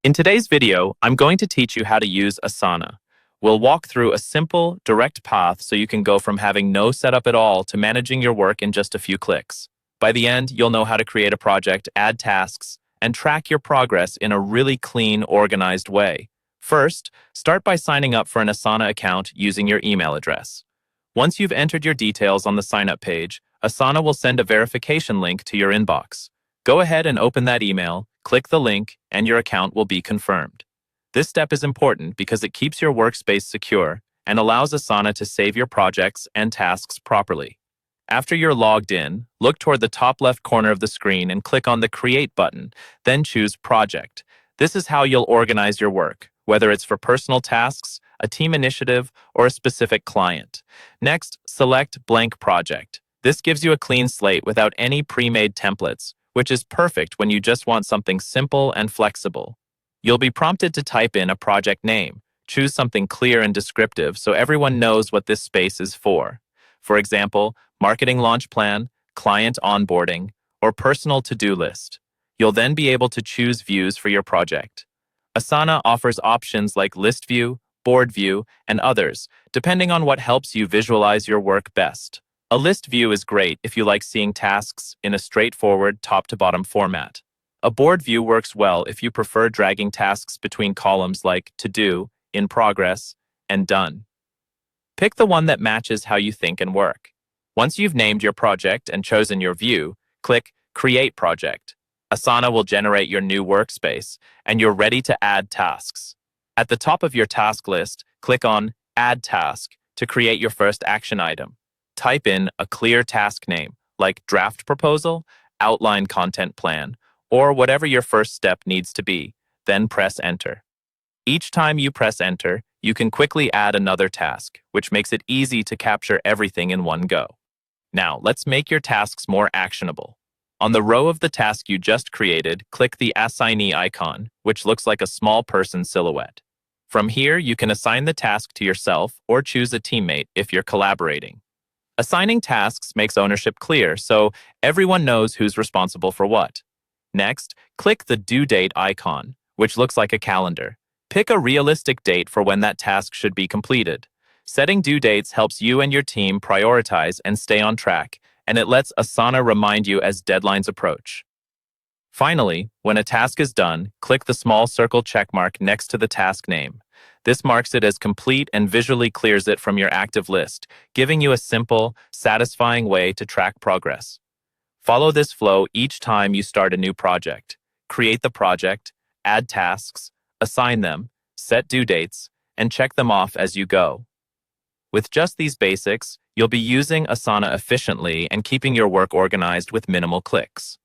In today's video, I'm going to teach you how to use Asana. We'll walk through a simple, direct path so you can go from having no setup at all to managing your work in just a few clicks. By the end, you'll know how to create a project, add tasks, and track your progress in a really clean, organized way. First, start by signing up for an Asana account using your email address. Once you've entered your details on the sign-up page, Asana will send a verification link to your inbox. Go ahead and open that email, click the link, and your account will be confirmed. This step is important because it keeps your workspace secure and allows Asana to save your projects and tasks properly. After you're logged in, look toward the top left corner of the screen and click on the Create button, then choose Project. This is how you'll organize your work, whether it's for personal tasks, a team initiative, or a specific client. Next, select Blank Project. This gives you a clean slate without any pre-made templates, which is perfect when you just want something simple and flexible. You'll be prompted to type in a project name. Choose something clear and descriptive so everyone knows what this space is for. For example, marketing launch plan, client onboarding, or personal to-do list. You'll then be able to choose views for your project. Asana offers options like list view, board view, and others, depending on what helps you visualize your work best. A list view is great if you like seeing tasks in a straightforward top-to-bottom format. A board view works well if you prefer dragging tasks between columns like To Do, In Progress, and Done. Pick the one that matches how you think and work. Once you've named your project and chosen your view, click Create Project. Asana will generate your new workspace, and you're ready to add tasks. At the top of your task list, click on Add Task to create your first action item. Type in a clear task name, like Draft Proposal, Outline Content Plan, or whatever your first step needs to be, then press Enter. Each time you press Enter, you can quickly add another task, which makes it easy to capture everything in one go. Now, let's make your tasks more actionable. On the row of the task you just created, click the Assignee icon, which looks like a small person silhouette. From here, you can assign the task to yourself or choose a teammate if you're collaborating. Assigning tasks makes ownership clear, so everyone knows who's responsible for what. Next, click the Due Date icon, which looks like a calendar. Pick a realistic date for when that task should be completed. Setting due dates helps you and your team prioritize and stay on track, and it lets Asana remind you as deadlines approach. Finally, when a task is done, click the small circle checkmark next to the task name. This marks it as complete and visually clears it from your active list, giving you a simple, satisfying way to track progress. Follow this flow each time you start a new project. Create the project, add tasks, assign them, set due dates, and check them off as you go. With just these basics, you'll be using Asana efficiently and keeping your work organized with minimal clicks.